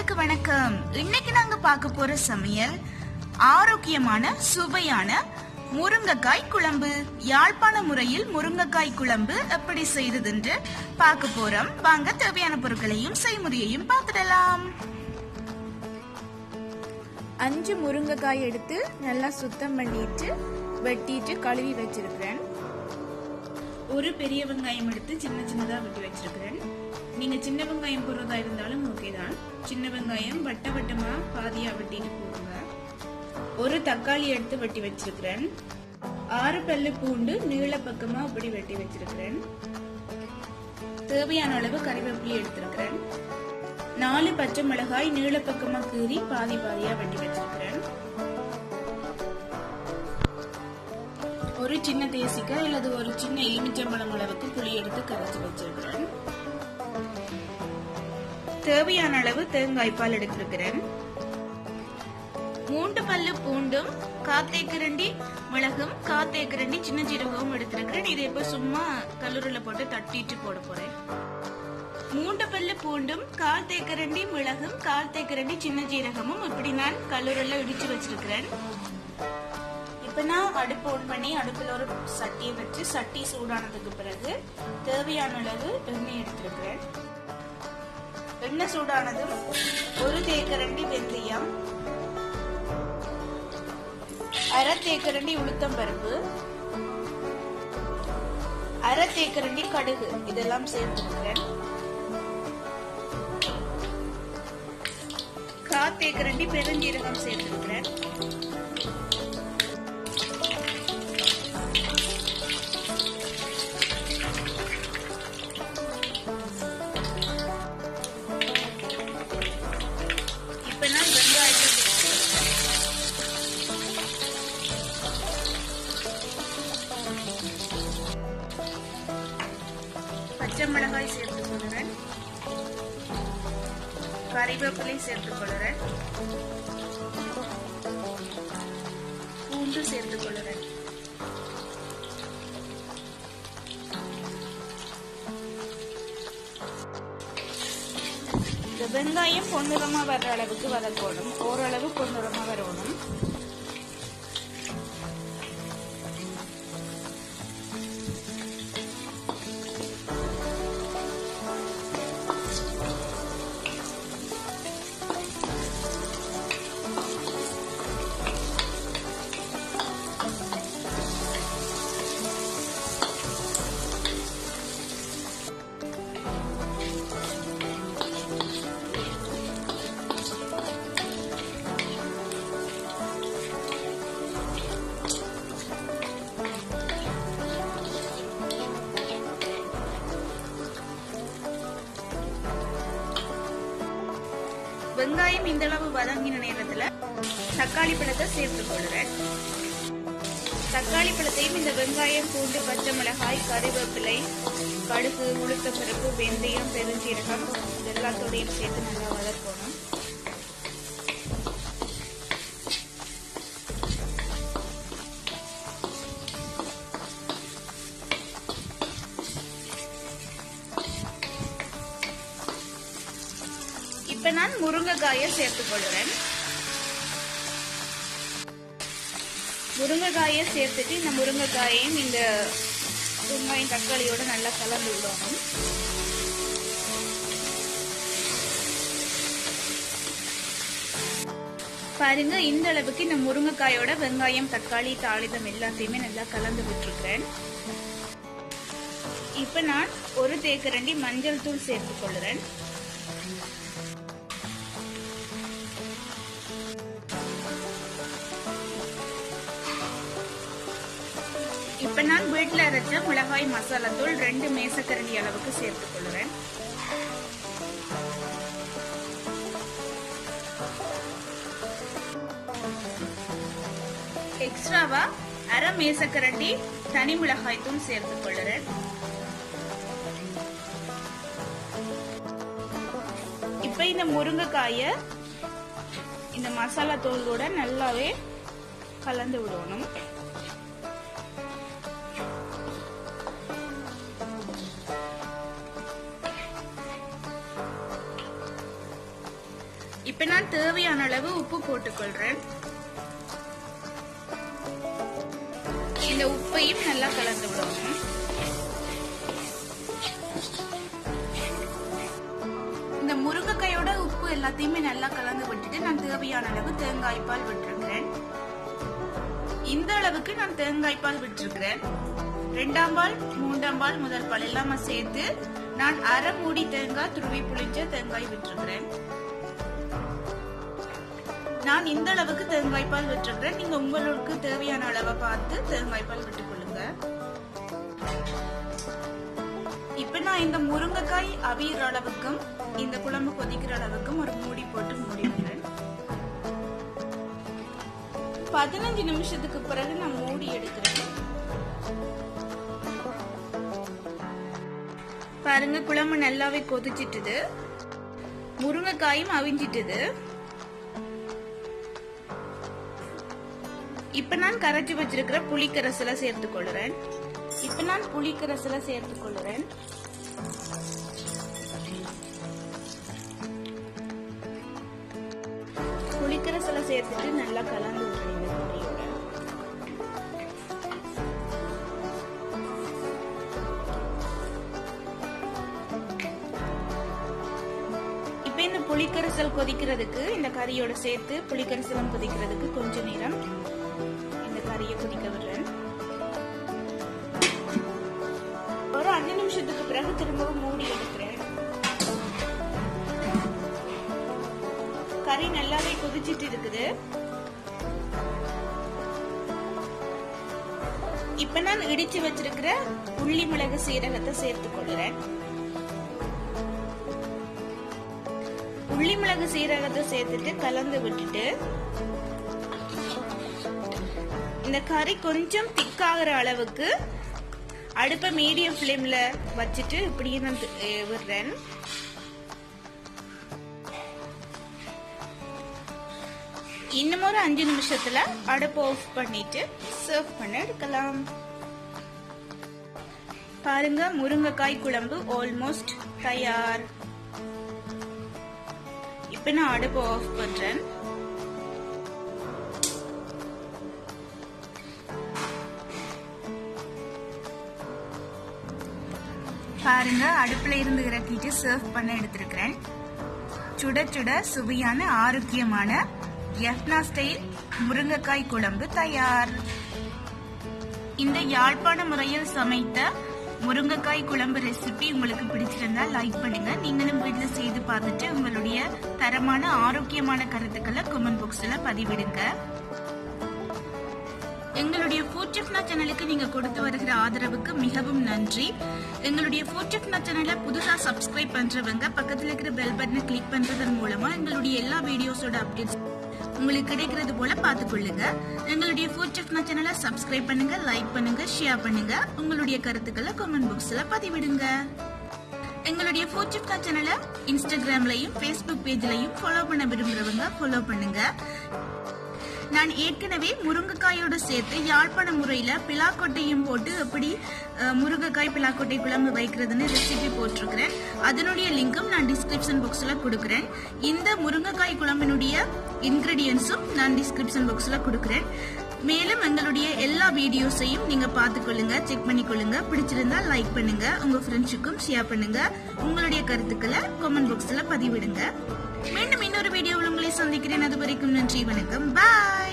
எல்லாருக்கும் வணக்கம். இன்னைக்கு நாங்க பார்க்க போற சமையல் ஆரோக்கியமான சுவையான முருங்கைக்காய் குழம்பு. யாழ்ப்பாண முறையில் முருங்கைக்காய் குழம்பு எப்படி செய்ததுன்னு பார்க்க போறோம். வாங்க தேவையான பொருட்களையும் செய்முறையையும் பார்த்துடலாம். 5 முருங்கைக்காய் எடுத்து நல்லா சுத்தம் பண்ணிட்டு வெட்டிட்டு கழுவி வச்சிருக்கிறேன். ஒரு பெரிய வெங்காயம் எடுத்து சின்ன சின்னதா வெட்டி வச்சிருக்கிறேன். நீங்க சின்ன வெங்காயம் போடுறதா இருந்தாலும் ஓகே தான். சின்ன வெங்காயம் வட்ட வட்டமா பாதியா வெட்டிட்டு போடுங்க. ஒரு தக்காளி எடுத்து வெட்டி வச்சிருக்கிறேன். 6 பல்லு பூண்டு நீள பக்கமா இப்படி வெட்டி வச்சிருக்கிறேன். தேவையான அளவு கறிவேப்பிலை எடுத்திருக்கிறேன். 4 பச்சை மிளகாய் நீள பக்கமா கீறி பாதி பாதியா வெட்டி வச்சிருக்கிறேன். ஒரு சின்ன தேசிக்காய் அல்லது ஒரு சின்ன எலுமிச்சம்பழம் அளவுக்கு புளி எடுத்து கரைச்சி வச்சிருக்கிறேன். தேவையான அளவு தேங்காய் பால் எடுத்திருக்கிறேன். 3 பல்லு பூண்டும், காத்தேக்கரண்டி மிளகும், காத்தேக்கரண்டி சின்ன ஜீரகமும் எடுத்திருக்கிறேன். இதை இப்ப சும்மா கல்லூரில போட்டு தட்டிட்டு போட போறேன். 3 பல்லு பூண்டும், கால் தேக்கரண்டி மிளகும், கால் தேக்கரண்டி சின்ன ஜீரகமும் இப்படி நான் கல்லூரில இடிச்சு வச்சிருக்கிறேன். இப்ப நான் அடுப்பு ஆன் பண்ணி அடுப்புல ஒரு சட்டியை வச்சு சட்டி சூடானதுக்கு பிறகு தேவையான அளவு எண்ணெய் எடுத்திருக்கிறேன். எண்ணெய் சூடானதும் 1 தேக்கரண்டி வெந்தயம், 1/2 தேக்கரண்டி உளுத்தம் பருப்பு, 1/2 தேக்கரண்டி கடுகு இதெல்லாம் சேர்த்துக்கிறேன். 1/4 தேக்கரண்டி பெருஞ்சீரகம் சேர்த்துக்கிறேன். பச்சை மிளகாய் சேர்த்துக் கொள்கிறேன். கறிவேப்பிலை சேர்த்துக் கொள்கிறேன். பூண்டு சேர்த்துக் கொள்கிறேன். இந்த வெங்காயம் பொன்னிறமா வர்ற அளவுக்கு வதக்கணும். ஓரளவு பொன்னிறமா வரணும். வெங்காயம் இந்த அளவு வதங்கின நேரத்துல தக்காளி பழத்தை சேர்த்துக் கொள்கிறேன். தக்காளி பழத்தையும் இந்த வெங்காயம், பூண்டு, பச்சை மிளகாய், கறிவேப்பிலை, கடுகு, உளுத்தம் பருப்பு, வெந்தயம், பெருஞ்சீரகம் எல்லாத்தோடையும் சேர்த்து நல்லா வதக்கணும். இப்ப நான் முருங்கைக்காயை சேர்த்துக் கொள்கிறேன். முருங்கைக்காயை சேர்த்துட்டு இந்த முருங்கைக்காயையும் இந்த வெங்காயம் தக்காளியோட நல்லா கலந்து விடணும். பாருங்க, இந்த அளவுக்கு இந்த முருங்கைக்காயோட வெங்காயம், தக்காளி, தாளிதம் எல்லாத்தையுமே நல்லா கலந்து விட்டுருக்கிறேன். இப்ப நான் 1 தேக்கரண்டி மஞ்சள் தூள் சேர்த்துக் கொள்கிறேன். இப்ப நான் வீட்டுல அரைச்ச மிளகாய் மசாலா தூள் 2 மேசக்கரண்டி அளவுக்கு சேர்த்துக் கொள்கிறேன். எக்ஸ்ட்ராவா 1/2 மேசக்கரண்டி தனி மிளகாய் தூள் சேர்த்துக் கொள்கிறேன். இப்ப இந்த முருங்கைக்காய இந்த மசாலா தூளோட நல்லாவே கலந்து விடணும். இப்ப நான் தேவையான அளவு உப்பு போட்டுக்கொள்றேன். இந்த உப்பையும் நல்லா கலந்து விடணும். இந்த முருங்கைக்காயோட உப்பு எல்லாத்தையுமே நல்லா கலந்து விட்டுட்டு நான் தேவையான அளவு தேங்காய் பால் விட்டுருக்கிறேன். இந்த அளவுக்கு நான் தேங்காய் பால் விட்டுருக்கிறேன். 2ஆம் பால் 3ஆம் பால் முதல் பால் எல்லாமே சேர்த்து நான் அரை மூடி தேங்காய் துருவி புளிச்ச தேங்காய் விட்டுருக்கிறேன். நான் இந்த அளவுக்கு தேங்காய் பால் விட்டுருக்கிறேன். நீங்க உங்களுக்கு தேவையான அளவை பார்த்து தேங்காய் பால் விட்டுக் கொள்ளுங்க. இப்ப நான் இந்த முருங்கைக்காய் அவியிற அளவுக்கும் இந்த குழம்பு கொதிக்கிற அளவுக்கும் ஒரு மூடி போட்டு மூடிடுறேன். 15 நிமிஷத்துக்கு பிறகு நான் மூடி எடுக்கிறேன். பாருங்க, குழம்பு நல்லாவே கொதிச்சிட்டுது, முருங்கைக்காயும் அவிஞ்சிட்டுது. இப்ப நான் கரைச்சி வச்சிருக்கிற புளிக்கரசல சேர்த்துக் கொள்றேன். புளிக்கரசல சேர்த்துட்டு நல்லா கலந்து விட்டுறேன். இப்ப இந்த புளிக்கரசல் கொதிக்கிறதுக்கு இந்த கறியோட சேர்த்து புளிக்கரசலம் கொதிக்கிறதுக்கு கொஞ்ச நேரம் இந்த கறியை கொதிக்க விடுறேன். ஒரு 5 நிமிஷத்துக்கு பிறகு திரும்பவும் மூடி எடுக்கிறேன். கறி நல்லாவே கொதிச்சிட்டு இருக்குது. இப்ப நான் இடிச்சு வச்சிருக்கிற உள்ளி மிளகு சீரகத்தை சேர்த்துக் கொள்கிறேன். உள்ளி மிளகு சீரகத்தை சேர்த்துட்டு கலந்து விட்டுட்டு இந்த கறி கொஞ்சம் திக்காகிற அளவுக்கு அடுப்பை மீடியம் ஃப்ளேம்ல வச்சுட்டு இப்படியே நான் விடுறேன். இன்னும் ஒரு 5 நிமிஷத்துல அடுப்பு ஆஃப் பண்ணிட்டு சர்வ் பண்ண எடுக்கலாம். பாருங்க, முருங்கைக்காய் குழம்பு ஆல்மோஸ்ட் தயார். இப்ப நான் அடுப்பு ஆஃப் பண்றேன். பாருங்க, அடுப்புல இருந்து இறக்கிட்டு சர்வ் பண்ண எடுத்திருக்கிறேன். சுட சுட சுவையான ஆரோக்கியமான யஃப்னா ஸ்டைல் முருங்கைக்காய் குழம்பு தயார். இந்த யாழ்ப்பாண முறையில் சமைத்த முருங்கைக்காய் குழம்பு ரெசிபி உங்களுக்கு பிடிச்சிருந்தா லைக் பண்ணுங்க. நீங்களும் வீட்டுல செய்து பார்த்துட்டு உங்களுடைய தரமான ஆரோக்கியமான கருத்துக்களை கமெண்ட் பாக்ஸ்ல பதிவிடுங்க. எங்களுடைய ஃபுட் யஃப்னா சேனலுக்கு நீங்க கொடுத்து வருகிற ஆதரவுக்கு மிகவும் நன்றி. எங்களுடைய ஃபுட் யஃப்னா சேனலை புதுசா சப்ஸ்கிரைப் பண்றவங்க பக்கத்துல இருக்கிற பெல் பட்டனை கிளிக் பண்றதன் மூலமா எங்களுடைய எல்லா வீடியோஸோட அப்டேட்ஸ் உங்களுக்கு கிடைக்கிறது போல பாத்துக்கொள்ளுங்க. எங்களுடைய ஃபுட் யஃப்னா சேனலை சப்ஸ்கிரைப் பண்ணுங்க, லைக் பண்ணுங்க, ஷேர் பண்ணுங்க. உங்களுடைய கருத்துக்களை கமெண்ட் பாக்ஸ்ல பதிவிடுங்க. எங்களுடைய ஃபுட் யஃப்னா சேனலை இன்ஸ்டாகிராம்லயும் ஃபேஸ்புக் பேஜ்லயும் ஃபாலோ பண்ண விரும்புறவங்க ஃபாலோ பண்ணுங்க. நான் ஏற்கனவே முருங்கைக்காயோட சேர்த்து யாழ்ப்பாண முறையில பிளாக்கொட்டையும் போட்டு எப்படி முருங்கைக்காய் பிளாக்கொட்டை குழம்பு வைக்கிறதுன்னு ரெசிபி போட்டிருக்கிறேன். அதனுடைய லிங்கும் நான் டிஸ்கிரிப்ஷன் பாக்ஸ்ல கொடுக்கிறேன். இந்த முருங்கைக்காய் குழம்பினுடைய இன்கிரீடியன்ஸும் நான் டிஸ்கிரிப்ஷன் பாக்ஸ்ல கொடுக்கிறேன். மேலும் எங்களுடைய எல்லா வீடியோஸையும் நீங்க பார்த்துக்கொள்ளுங்க, செக் பண்ணிக்கொள்ளுங்க. பிடிச்சிருந்தா லைக் பண்ணுங்க, உங்க ஃப்ரெண்ட்ஸுக்கும் ஷேர் பண்ணுங்க. உங்களுடைய கருத்துக்களை கமெண்ட் பாக்ஸ்ல பதிவிடுங்க. மீண்டும் இன்னொரு வீடியோவில் உங்களை சந்திக்கிறேன். அது வரைக்கும் நன்றி, வணக்கம், பாய்.